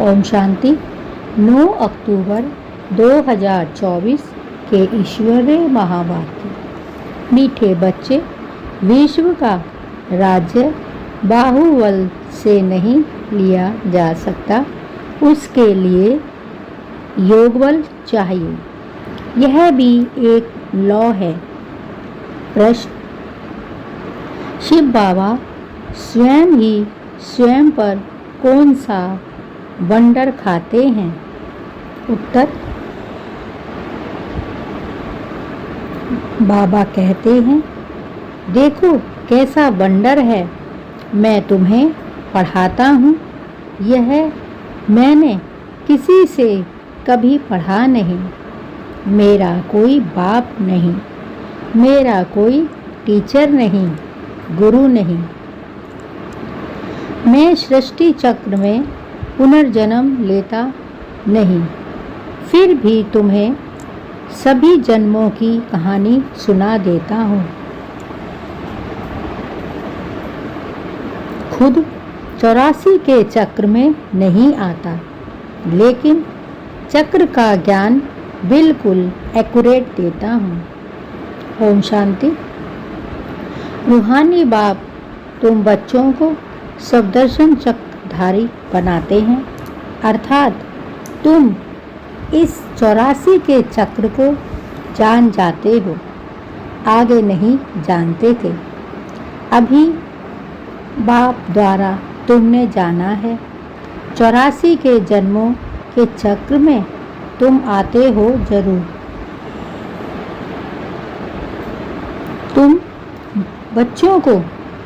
ओम शांति। 9 अक्टूबर 2024 के ईश्वरीय महावाक्य। मीठे बच्चे, विश्व का राज्य बाहुबल से नहीं लिया जा सकता, उसके लिए योग बल चाहिए। यह भी एक लॉ है। प्रश्न: शिव बाबा स्वयं ही स्वयं पर कौन सा वंडर खाते हैं? उत्तर: बाबा कहते हैं, देखो कैसा वंडर है, मैं तुम्हें पढ़ाता हूँ। यह मैंने किसी से कभी पढ़ा नहीं। मेरा कोई बाप नहीं, मेरा कोई टीचर नहीं, गुरु नहीं। मैं सृष्टि चक्र में पुनर्जन्म लेता नहीं, फिर भी तुम्हें सभी जन्मों की कहानी सुना देता हूँ। खुद 84 के चक्र में नहीं आता, लेकिन चक्र का ज्ञान बिल्कुल एक्यूरेट देता हूँ। ओम शांति। रूहानी बाप तुम बच्चों को सदर्शन चक्रधारी बनाते हैं, अर्थात तुम इस 84 के चक्र को जान जाते हो, आगे नहीं जानते थे। अभी बाप द्वारा तुमने जाना है। 84 के जन्मों के चक्र में तुम आते हो जरूर। तुम बच्चों को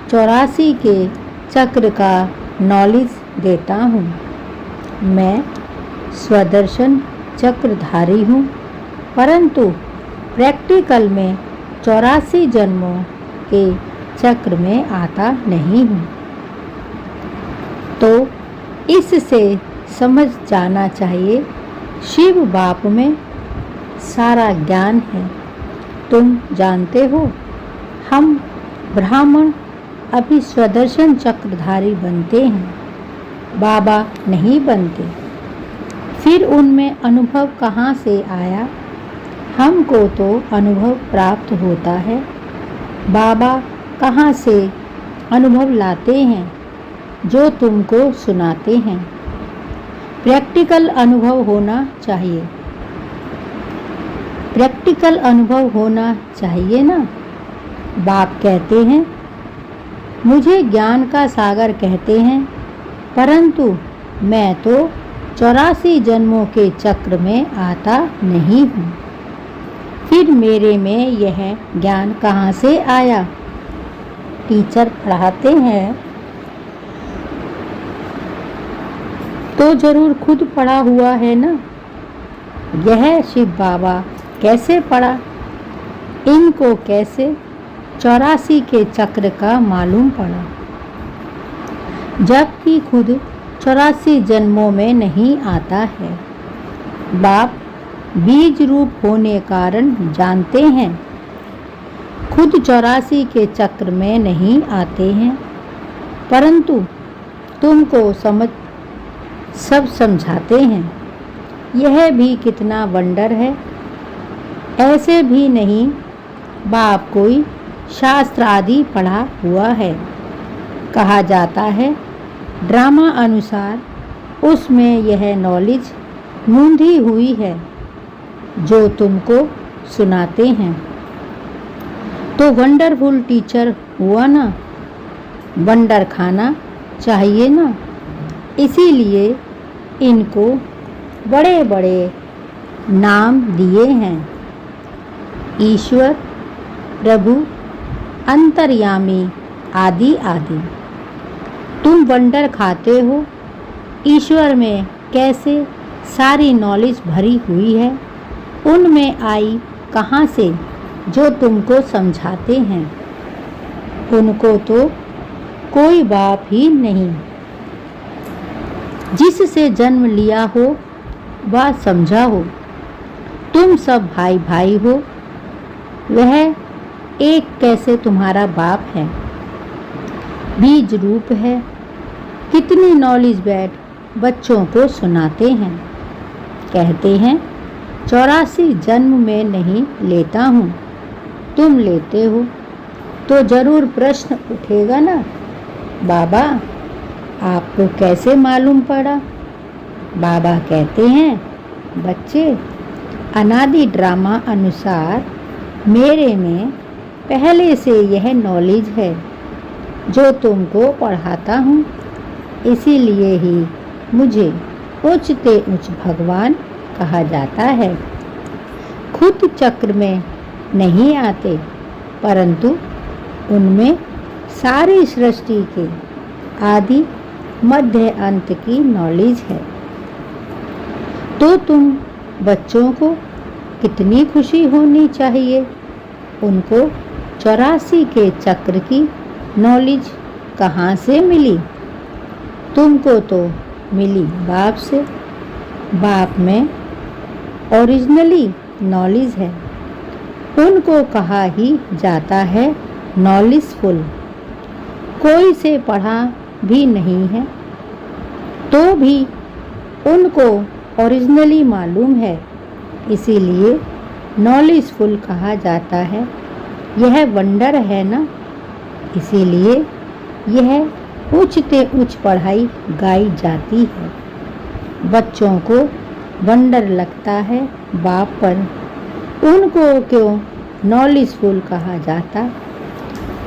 84 के चक्र का नॉलेज देता हूँ। मैं स्वदर्शन चक्रधारी हूँ, परंतु प्रैक्टिकल में 84 जन्मों के चक्र में आता नहीं हूँ। तो इससे समझ जाना चाहिए, शिव बाप में सारा ज्ञान है। तुम जानते हो, हम ब्राह्मण अभी स्वदर्शन चक्रधारी बनते हैं, बाबा नहीं बनते। फिर उनमें अनुभव कहाँ से आया? हमको तो अनुभव प्राप्त होता है। बाबा कहाँ से अनुभव लाते हैं? जो तुमको सुनाते हैं। प्रैक्टिकल अनुभव होना चाहिए। प्रैक्टिकल अनुभव होना चाहिए ना। बाप कहते हैं, मुझे ज्ञान का सागर कहते हैं, परंतु मैं तो 84 जन्मों के चक्र में आता नहीं हूँ। फिर मेरे में यह ज्ञान कहाँ से आया? टीचर पढ़ाते हैं तो जरूर खुद पढ़ा हुआ है ना। यह शिव बाबा कैसे पढ़ा? इनको कैसे 84 के चक्र का मालूम पड़ा, जबकि खुद 84 जन्मों में नहीं आता है। बाप बीज रूप होने कारण जानते हैं, खुद 84 के चक्र में नहीं आते हैं, परंतु तुमको सब समझाते हैं। यह भी कितना वंडर है। ऐसे भी नहीं बाप कोई शास्त्र आदि पढ़ा हुआ है। कहा जाता है ड्रामा अनुसार उसमें यह नॉलेज मूंधी हुई है जो तुमको सुनाते हैं। तो वंडरफुल टीचर हुआ ना। वंडर खाना चाहिए ना। इसीलिए इनको बड़े बड़े नाम दिए हैं, ईश्वर, प्रभु, अंतर्यामी आदि आदि। तुम वंडर खाते हो। ईश्वर में कैसे सारी नॉलेज भरी हुई है, उनमें आई कहाँ से जो तुमको समझाते हैं? उनको तो कोई बाप ही नहीं। जिससे जन्म लिया हो वह समझा हो। तुम सब भाई भाई हो। वह एक कैसे तुम्हारा बाप है? बीज रूप है। कितनी नॉलेज बैठ बच्चों को सुनाते हैं। कहते हैं 84 जन्म में नहीं लेता हूँ, तुम लेते हो। तो जरूर प्रश्न उठेगा ना, बाबा आपको कैसे मालूम पड़ा? बाबा कहते हैं, बच्चे अनादि ड्रामा अनुसार मेरे में पहले से यह नॉलेज है जो तुमको पढ़ाता हूँ। इसीलिए ही मुझे उच्चते उच्च भगवान कहा जाता है। खुद चक्र में नहीं आते, परंतु उनमें सारी सृष्टि के आदि मध्य अंत की नॉलेज है। तो तुम बच्चों को कितनी खुशी होनी चाहिए, उनको 84 के चक्र की नॉलेज कहाँ से मिली? तुमको तो मिली बाप से। बाप में ओरिजिनली नॉलेज है। उनको कहा ही जाता है नॉलेजफुल। कोई से पढ़ा भी नहीं है तो भी उनको ओरिजिनली मालूम है, इसीलिए नॉलेजफुल कहा जाता है। यह वंडर है ना, इसीलिए यह उच्चते उच्च पढ़ाई गाई जाती है। बच्चों को वंडर लगता है बाप पर, उनको क्यों नॉलेजफुल कहा जाता?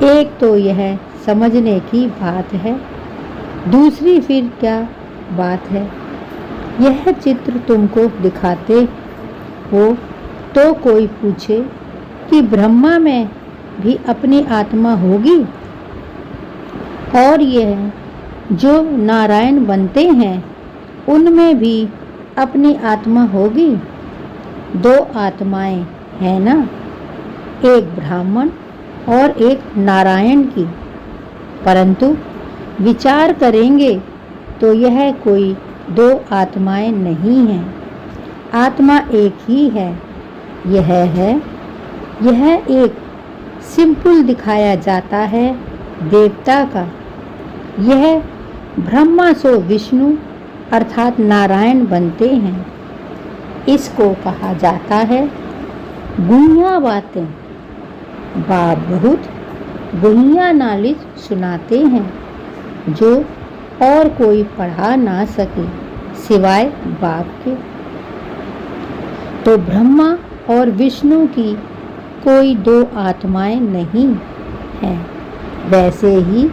एक तो यह समझने की बात है, दूसरी फिर क्या बात है? यह चित्र तुमको दिखाते हो तो कोई पूछे कि ब्रह्मा में भी अपनी आत्मा होगी, और यह जो नारायण बनते हैं उनमें भी अपनी आत्मा होगी। दो आत्माएं हैं ना, एक ब्राह्मण और एक नारायण की। परंतु विचार करेंगे तो यह कोई दो आत्माएं नहीं हैं, आत्मा एक ही है। यह एक सिंपल दिखाया जाता है देवता का। यह ब्रह्मा सो विष्णु अर्थात नारायण बनते हैं। इसको कहा जाता है गुहिया बातें। बाप बहुत गुहिया नॉलेज सुनाते हैं जो और कोई पढ़ा ना सके सिवाय बाप के। तो ब्रह्मा और विष्णु की कोई दो आत्माएं नहीं हैं। वैसे ही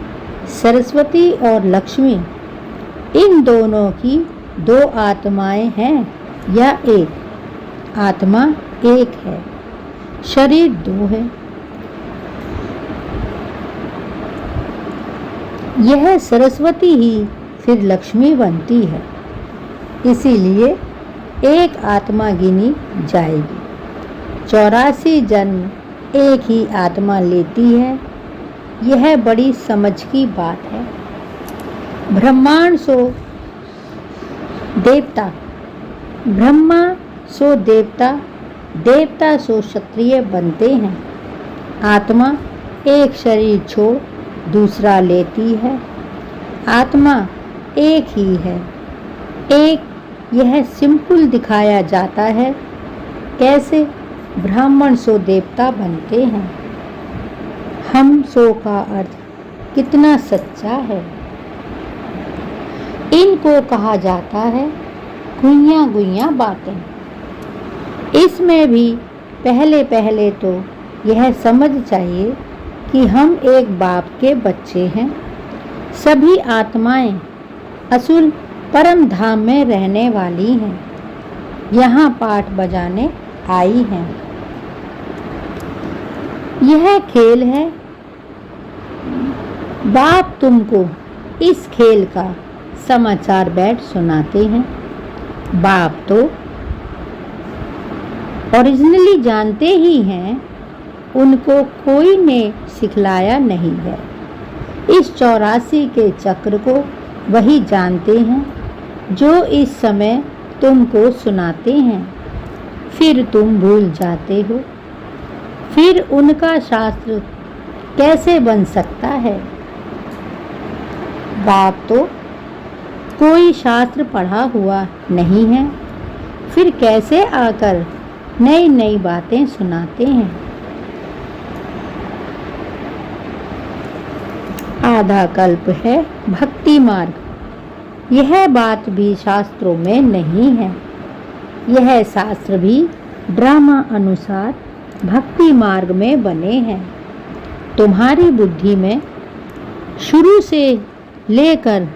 सरस्वती और लक्ष्मी, इन दोनों की दो आत्माएं हैं या एक? आत्मा एक है, शरीर दो है। यह सरस्वती ही फिर लक्ष्मी बनती है, इसीलिए एक आत्मा गिनी जाएगी। 84 जन्म एक ही आत्मा लेती है। यह बड़ी समझ की बात है। ब्रह्मांड सो देवता, ब्रह्मा सो देवता, देवता सो क्षत्रिय बनते हैं। आत्मा एक शरीर छोड़ दूसरा लेती है। आत्मा एक ही है। एक यह सिंपल दिखाया जाता है। कैसे? ब्राह्मण सो देवता बनते हैं। हम सो का अर्थ कितना सच्चा है। इनको कहा जाता है गुइया गुइया बातें। इसमें भी पहले पहले तो यह समझ चाहिए कि हम एक बाप के बच्चे हैं। सभी आत्माएं असुर परम धाम में रहने वाली हैं, यहाँ पाठ बजाने आई हैं। यह खेल है। बाप तुमको इस खेल का समाचार बैठ सुनाते हैं। बाप तो ओरिजिनली जानते ही हैं, उनको कोई ने सिखलाया नहीं है। इस 84 के चक्र को वही जानते हैं जो इस समय तुमको सुनाते हैं। फिर तुम भूल जाते हो। फिर उनका शास्त्र कैसे बन सकता है? बाप तो कोई शास्त्र पढ़ा हुआ नहीं है, फिर कैसे आकर नई नई बातें सुनाते हैं। आधा कल्प है भक्ति मार्ग, यह बात भी शास्त्रों में नहीं है। यह शास्त्र भी ड्रामा अनुसार भक्ति मार्ग में बने हैं। तुम्हारी बुद्धि में शुरू से लेकर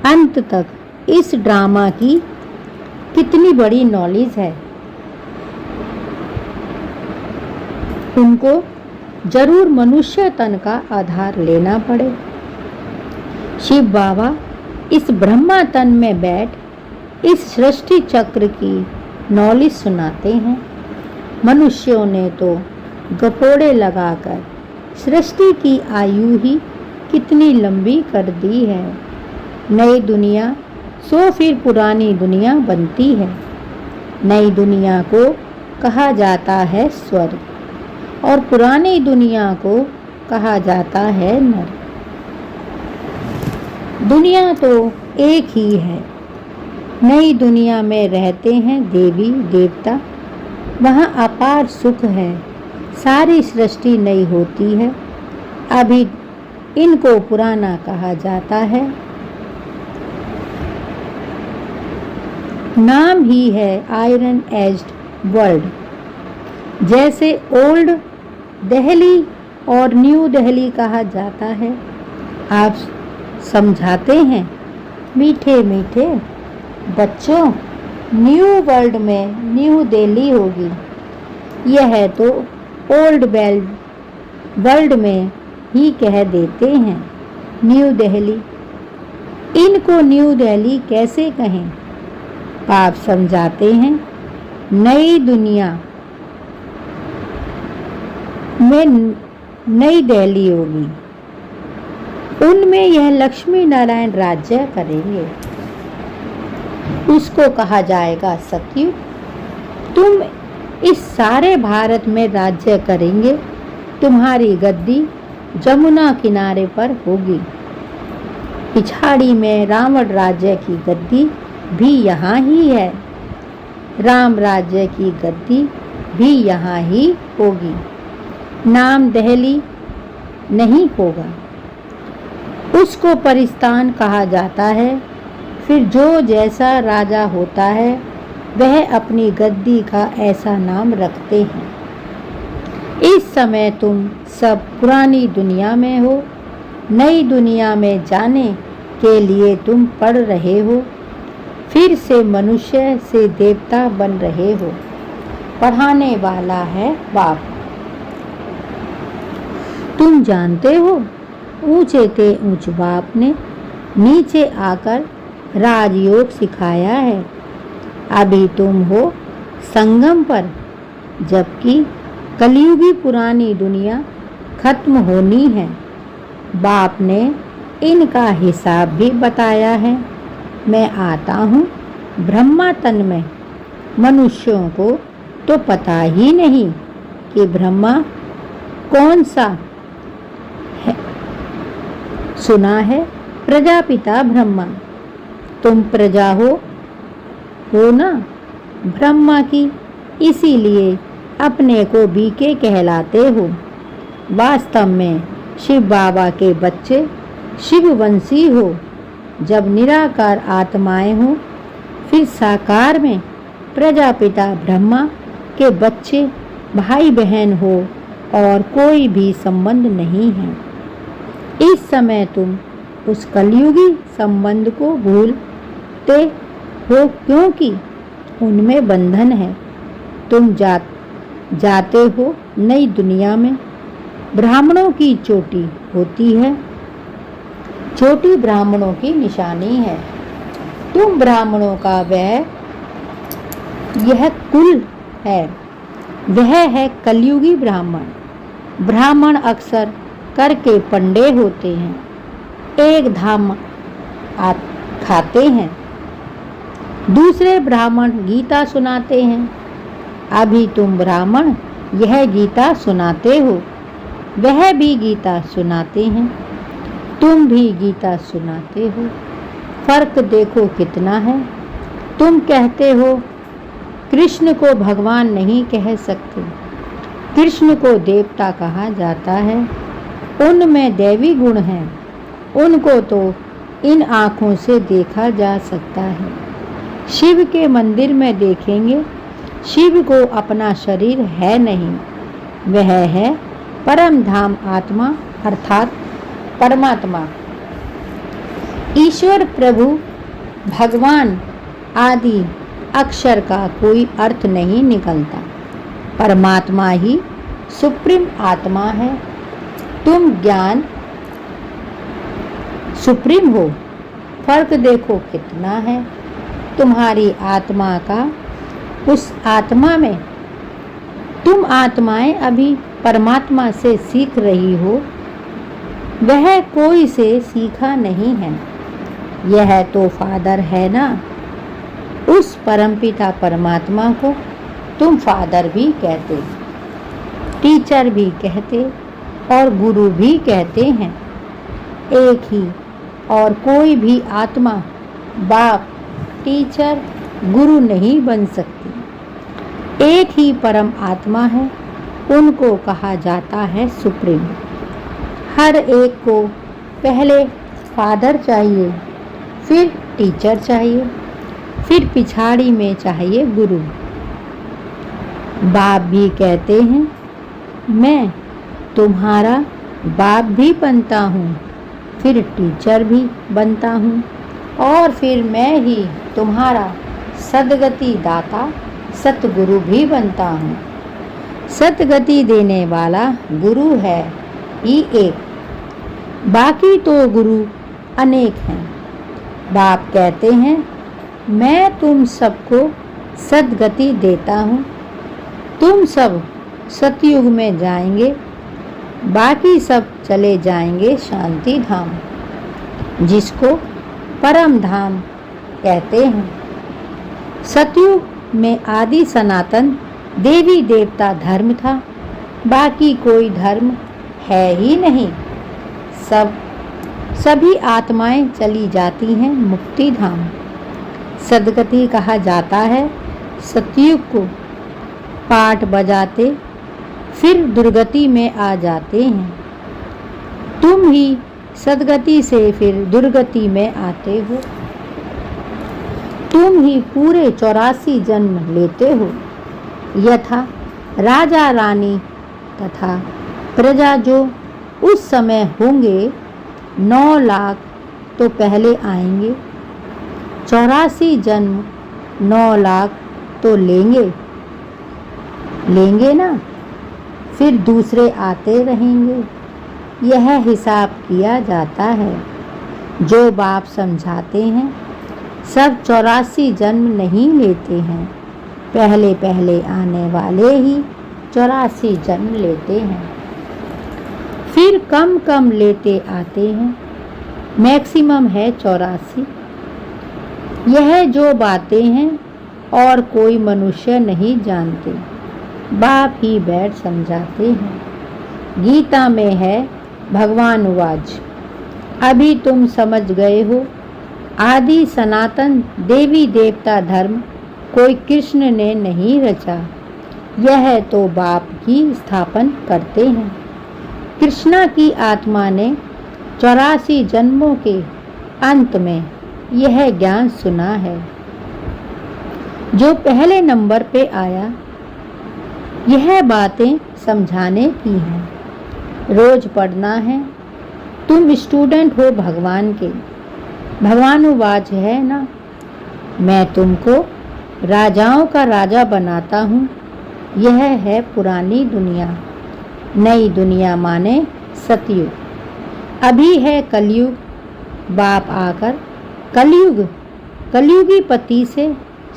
अंत तक इस ड्रामा की कितनी बड़ी नॉलेज है, उनको जरूर मनुष्य तन का आधार लेना पड़े। शिव बाबा इस ब्रह्मा तन में बैठ इस सृष्टि चक्र की नॉलेज सुनाते हैं। मनुष्यों ने तो गपोड़े लगाकर सृष्टि की आयु ही कितनी लंबी कर दी है। नई दुनिया सो फिर पुरानी दुनिया बनती है। नई दुनिया को कहा जाता है स्वर्ग और पुरानी दुनिया को कहा जाता है नरक। दुनिया तो एक ही है। नई दुनिया में रहते हैं देवी देवता, वहाँ अपार सुख है। सारी सृष्टि नई होती है। अभी इनको पुराना कहा जाता है। नाम ही है आयरन एज्ड वर्ल्ड। जैसे ओल्ड दिल्ली और न्यू दिल्ली कहा जाता है। आप समझाते हैं मीठे मीठे बच्चों, न्यू वर्ल्ड में न्यू दिल्ली होगी। यह तो ओल्ड वर्ल्ड में ही कह देते हैं न्यू दिल्ली। इनको न्यू दिल्ली कैसे कहें? आप समझाते हैं नई दुनिया में नई दिल्ली होगी, उनमें यह लक्ष्मी नारायण राज्य करेंगे, उसको कहा जाएगा सतयुग। तुम इस सारे भारत में राज्य करेंगे। तुम्हारी गद्दी जमुना किनारे पर होगी। पिछाड़ी में रावण राज्य की गद्दी भी यहाँ ही है। राम राज्य की गद्दी भी यहाँ ही होगी। नाम दिल्ली नहीं होगा, उसको परिस्तान कहा जाता है। फिर जो जैसा राजा होता है वह अपनी गद्दी का ऐसा नाम रखते हैं। इस समय तुम सब पुरानी दुनिया में हो। नई दुनिया में जाने के लिए तुम पढ़ रहे हो। फिर से मनुष्य से देवता बन रहे हो। पढ़ाने वाला है बाप। तुम जानते हो ऊंचे ते ऊंच बाप ने नीचे आकर राजयोग सिखाया है। अभी तुम हो संगम पर, जबकि कलयुगी पुरानी दुनिया खत्म होनी है। बाप ने इनका हिसाब भी बताया है। मैं आता हूँ ब्रह्मा तन में। मनुष्यों को तो पता ही नहीं कि ब्रह्मा कौन सा है। सुना है प्रजापिता ब्रह्मा। तुम प्रजा हो ना ब्रह्मा की, इसीलिए अपने को बीके कहलाते हो। वास्तव में शिव बाबा के बच्चे शिववंशी हो। जब निराकार आत्माएं हो, फिर साकार में प्रजापिता ब्रह्मा के बच्चे भाई बहन हो और कोई भी संबंध नहीं है। इस समय तुम उस कलयुगी संबंध को भूलते हो, क्योंकि उनमें बंधन है। तुम जाते हो नई दुनिया में। ब्राह्मणों की चोटी होती है। चोटी ब्राह्मणों की निशानी है। तुम ब्राह्मणों का यह कुल है, वह है कलयुगी ब्राह्मण। ब्राह्मण अक्सर करके पंडे होते हैं, एक धाम खाते हैं। दूसरे ब्राह्मण गीता सुनाते हैं। अभी तुम ब्राह्मण यह गीता सुनाते हो, वह भी गीता सुनाते हैं, तुम भी गीता सुनाते हो। फर्क देखो कितना है। तुम कहते हो कृष्ण को भगवान नहीं कह सकते, कृष्ण को देवता कहा जाता है, उनमें दैवी गुण हैं, उनको तो इन आँखों से देखा जा सकता है। शिव के मंदिर में देखेंगे, शिव को अपना शरीर है नहीं, वह है परम धाम आत्मा अर्थात परमात्मा। ईश्वर प्रभु भगवान आदि अक्षर का कोई अर्थ नहीं निकलता, परमात्मा ही सुप्रीम आत्मा है। तुम ज्ञान सुप्रीम हो, फर्क देखो कितना है। तुम्हारी आत्मा का उस आत्मा में, तुम आत्माएं अभी परमात्मा से सीख रही हो, वह कोई से सीखा नहीं है। यह तो फादर है ना, उस परमपिता परमात्मा को तुम फादर भी कहते, टीचर भी कहते और गुरु भी कहते हैं। एक ही और कोई भी आत्मा बाप, टीचर, गुरु नहीं बन सकती। एक ही परम आत्मा है, उनको कहा जाता है सुप्रीम। हर एक को पहले फादर चाहिए, फिर टीचर चाहिए, फिर पिछाड़ी में चाहिए गुरु। बाप भी कहते हैं मैं तुम्हारा बाप भी बनता हूँ, फिर टीचर भी बनता हूँ और फिर मैं ही तुम्हारा सद्गति दाता सतगुरु भी बनता हूँ। सतगति देने वाला गुरु है ही एक, बाकी तो गुरु अनेक हैं। बाप कहते हैं मैं तुम सबको सद्गति देता हूँ, तुम सब सतयुग में जाएंगे, बाकी सब चले जाएंगे शांति धाम, जिसको परम धाम कहते हैं। सतयुग में आदि सनातन देवी देवता धर्म था, बाकी कोई धर्म है ही नहीं। सभी आत्माएं चली जाती हैं मुक्ति धाम। सद्गति कहा जाता है सतयुग को। पाठ बजाते फिर दुर्गति में आ जाते हैं। तुम ही सद्गति से फिर दुर्गति में आते हो। तुम ही पूरे 84 जन्म लेते हो। यथा राजा रानी तथा प्रजा जो उस समय होंगे 9 लाख तो पहले आएंगे, 84 जन्म 9 लाख तो लेंगे ना, फिर दूसरे आते रहेंगे। यह हिसाब किया जाता है। जो बाप समझाते हैं सब 84 जन्म नहीं लेते हैं, पहले पहले आने वाले ही 84 जन्म लेते हैं, फिर कम कम लेते आते हैं, मैक्सिमम है 84। यह जो बातें हैं और कोई मनुष्य नहीं जानते, बाप ही बैठ समझाते हैं। गीता में है भगवान वाच, अभी तुम समझ गए हो। आदि सनातन देवी देवता धर्म कोई कृष्ण ने नहीं रचा, यह तो बाप ही स्थापन करते हैं। कृष्णा की आत्मा ने 84 जन्मों के अंत में यह ज्ञान सुना है। जो पहले नंबर पे आया, यह बातें समझाने की हैं। रोज पढ़ना है। तुम स्टूडेंट हो भगवान के। भगवान वाच है ना, मैं तुमको राजाओं का राजा बनाता हूँ। यह है पुरानी दुनिया। नई दुनिया माने सतयुग। अभी है कलयुग। बाप आकर कलयुगी पति से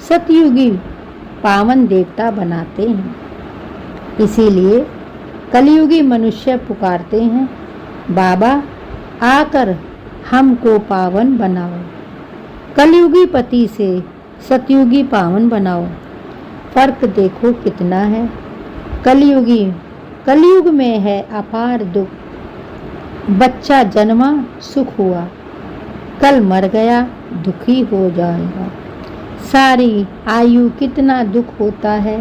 सतयुगी पावन देवता बनाते हैं। इसीलिए कलयुगी मनुष्य पुकारते हैं, बाबा आकर हमको पावन बनाओ। कलयुगी पति से सतयुगी पावन बनाओ। फर्क देखो कितना है। कलयुग में है अपार दुख। बच्चा जन्मा सुख हुआ, कल मर गया दुखी हो जाएगा। सारी आयु कितना दुख होता है,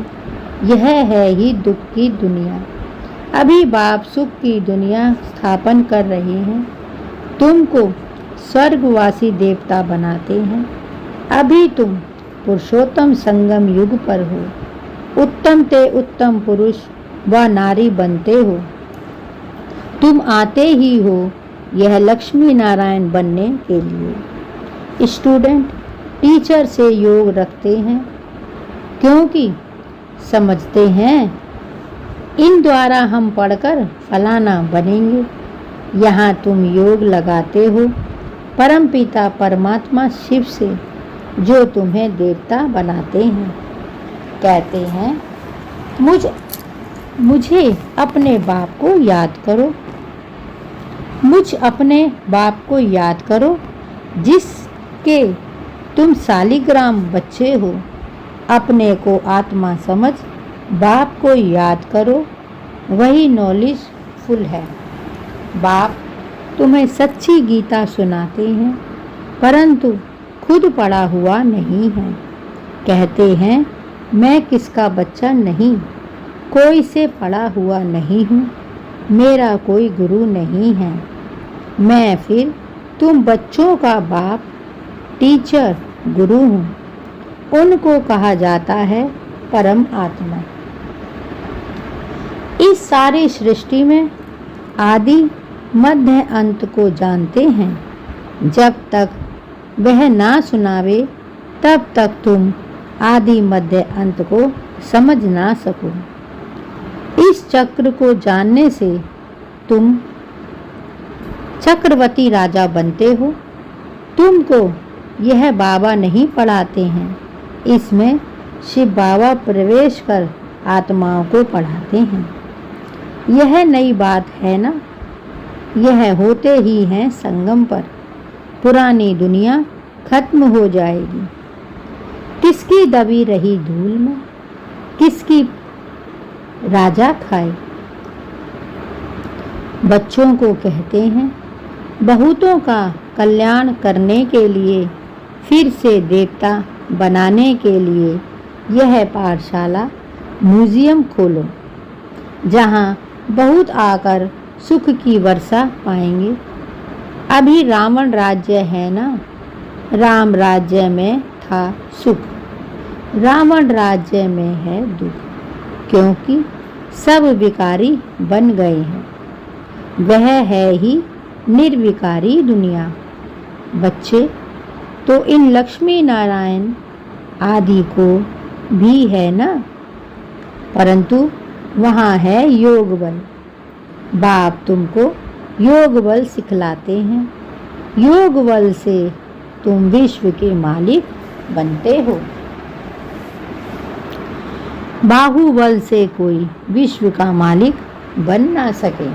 यह है ही दुख की दुनिया। अभी बाप सुख की दुनिया स्थापन कर रहे हैं, तुमको स्वर्गवासी देवता बनाते हैं। अभी तुम पुरुषोत्तम संगम युग पर हो, उत्तम ते उत्तम पुरुष व नारी बनते हो। तुम आते ही हो यह लक्ष्मी नारायण बनने के लिए। स्टूडेंट टीचर से योग रखते हैं क्योंकि समझते हैं इन द्वारा हम पढ़कर फलाना बनेंगे। यहाँ तुम योग लगाते हो परमपिता परमात्मा शिव से, जो तुम्हें देवता बनाते हैं। कहते हैं मुझे अपने बाप को याद करो, मुझ अपने बाप को याद करो जिसके तुम शालिग्राम बच्चे हो। अपने को आत्मा समझ बाप को याद करो, वही नॉलेज फुल है। बाप तुम्हें सच्ची गीता सुनाते हैं परंतु खुद पढ़ा हुआ नहीं है। कहते हैं मैं किसका बच्चा नहीं, कोई से पढ़ा हुआ नहीं हूँ, मेरा कोई गुरु नहीं है। मैं फिर तुम बच्चों का बाप टीचर गुरु हूँ। उनको कहा जाता है परम आत्मा। इस सारी सृष्टि में आदि मध्य अंत को जानते हैं। जब तक वह ना सुनावे तब तक तुम आदि मध्य अंत को समझ ना सको। इस चक्र को जानने से तुम चक्रवर्ती राजा बनते हो। तुमको यह बाबा नहीं पढ़ाते हैं, इसमें शिव बाबा प्रवेश कर आत्माओं को पढ़ाते हैं। यह नई बात है ना, यह होते ही हैं संगम पर। पुरानी दुनिया खत्म हो जाएगी। किसकी दबी रही धूल में किसकी राजा खाए। बच्चों को कहते हैं बहुतों का कल्याण करने के लिए, फिर से देवता बनाने के लिए यह पाठशाला म्यूजियम खोलो, जहाँ बहुत आकर सुख की वर्षा पाएंगे। अभी रावण राज्य है ना, राम राज्य में था सुख, रावण राज्य में है दुख, क्योंकि सब विकारी बन गए हैं। वह है ही निर्विकारी दुनिया। बच्चे तो इन लक्ष्मी नारायण आदि को भी है ना, परंतु वहाँ है योग बल। बाप तुमको योग बल सिखलाते हैं। योग बल से तुम विश्व के मालिक बनते हो। बाहुबल से कोई विश्व का मालिक बन ना सके।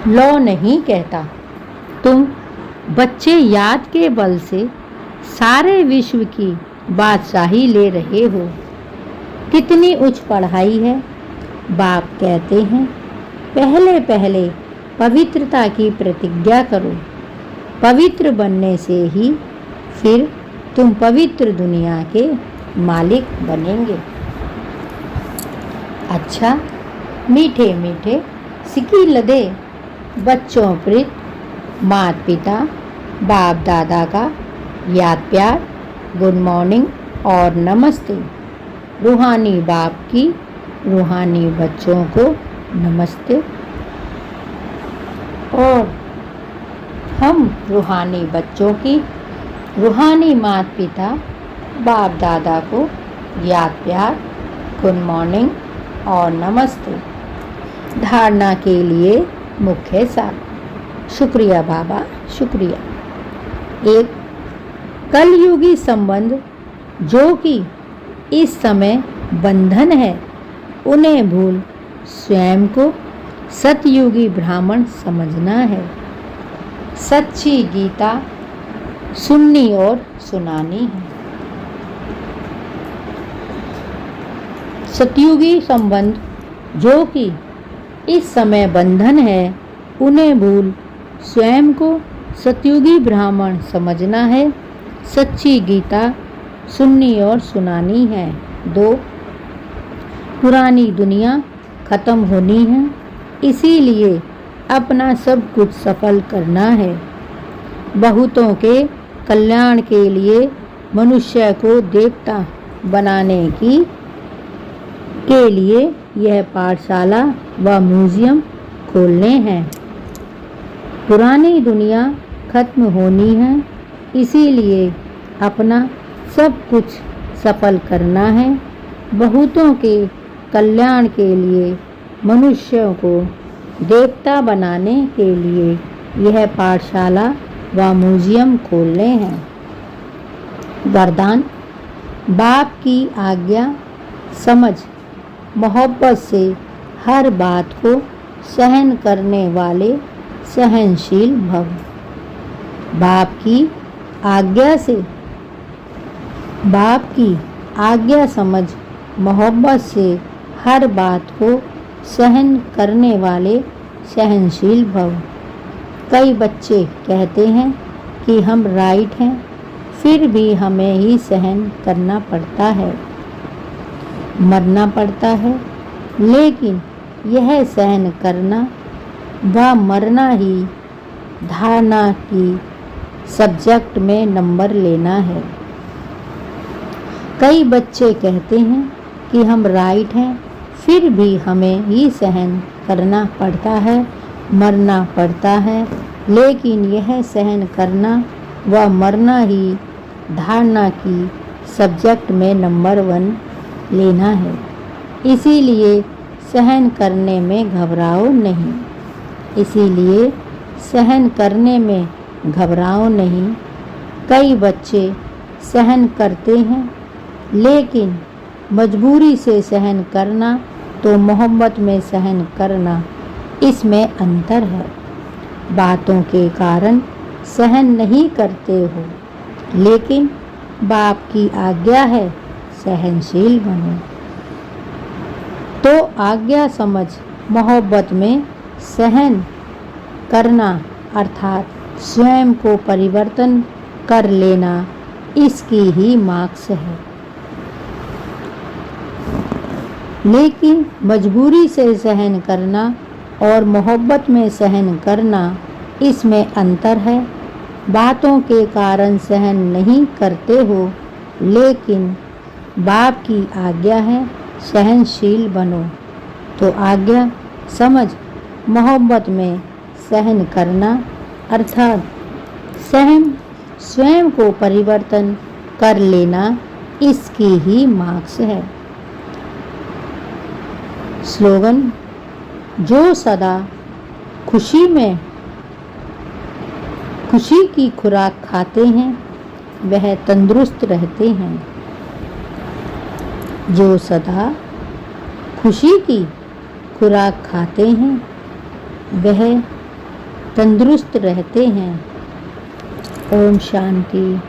लौ नहीं कहता, तुम बच्चे याद के बल से सारे विश्व की बादशाही ले रहे हो। कितनी उच्च पढ़ाई है। बाप कहते हैं पहले पहले पवित्रता की प्रतिज्ञा करो। पवित्र बनने से ही फिर तुम पवित्र दुनिया के मालिक बनेंगे। अच्छा मीठे मीठे सिकी लदे बच्चों प्रीत माता पिता बाप दादा का याद प्यार, गुड मॉर्निंग और नमस्ते। रूहानी बाप की रूहानी बच्चों को नमस्ते। और हम रूहानी बच्चों की रूहानी माता पिता बाप दादा को याद प्यार, गुड मॉर्निंग और नमस्ते। धारणा के लिए मुख्य सार। शुक्रिया बाबा, शुक्रिया। एक कलयुगी संबंध जो कि इस समय बंधन है, उन्हें भूल स्वयं को सतयुगी ब्राह्मण समझना है। सच्ची गीता सुननी और सुनानी है। सतयुगी संबंध जो कि इस समय बंधन है, उन्हें भूल स्वयं को सतयुगी ब्राह्मण समझना है। सच्ची गीता सुननी और सुनानी है। 2. पुरानी दुनिया खत्म होनी है, इसीलिए अपना सब कुछ सफल करना है। बहुतों के कल्याण के लिए मनुष्य को देवता बनाने के लिए यह पाठशाला व म्यूजियम खोलने हैं। पुरानी दुनिया खत्म होनी है, इसीलिए अपना सब कुछ सफल करना है। बहुतों के कल्याण के लिए मनुष्यों को देवता बनाने के लिए यह पाठशाला व म्यूजियम खोलने हैं। वरदान। बाप की आज्ञा समझ मोहब्बत से हर बात को सहन करने वाले सहनशील भव। बाप की आज्ञा समझ मोहब्बत से हर बात को सहन करने वाले सहनशील भव। कई बच्चे कहते हैं कि हम राइट हैं, फिर भी हमें ही सहन करना पड़ता है, मरना पड़ता है। लेकिन यह सहन करना व मरना ही धारणा की सब्जेक्ट में नंबर लेना है। कई बच्चे कहते हैं कि हम राइट हैं, फिर भी हमें ही सहन करना पड़ता है, मरना पड़ता है। लेकिन यह सहन करना व मरना ही धारणा की सब्जेक्ट में नंबर 1 लेना है। इसीलिए सहन करने में घबराओ नहीं। इसीलिए सहन करने में घबराओ नहीं। कई बच्चे सहन करते हैं, लेकिन मजबूरी से सहन करना तो मोहब्बत में सहन करना, इसमें अंतर है। बातों के कारण सहन नहीं करते हो, लेकिन बाप की आज्ञा है सहनशील बनो। तो आज्ञा समझ मोहब्बत में सहन करना अर्थात स्वयं को परिवर्तन कर लेना, इसकी ही मार्क्स है। लेकिन मजबूरी से सहन करना और मोहब्बत में सहन करना, इसमें अंतर है। बातों के कारण सहन नहीं करते हो, लेकिन बाप की आज्ञा है सहनशील बनो। तो आज्ञा समझ मोहब्बत में सहन करना अर्थात स्वयं को परिवर्तन कर लेना, इसकी ही मार्क्स है। स्लोगन। जो सदा खुशी की खुराक खाते हैं वह तंदुरुस्त रहते हैं। जो सदा खुशी की खुराक खाते हैं वह तंदुरुस्त रहते हैं। ओम शांति।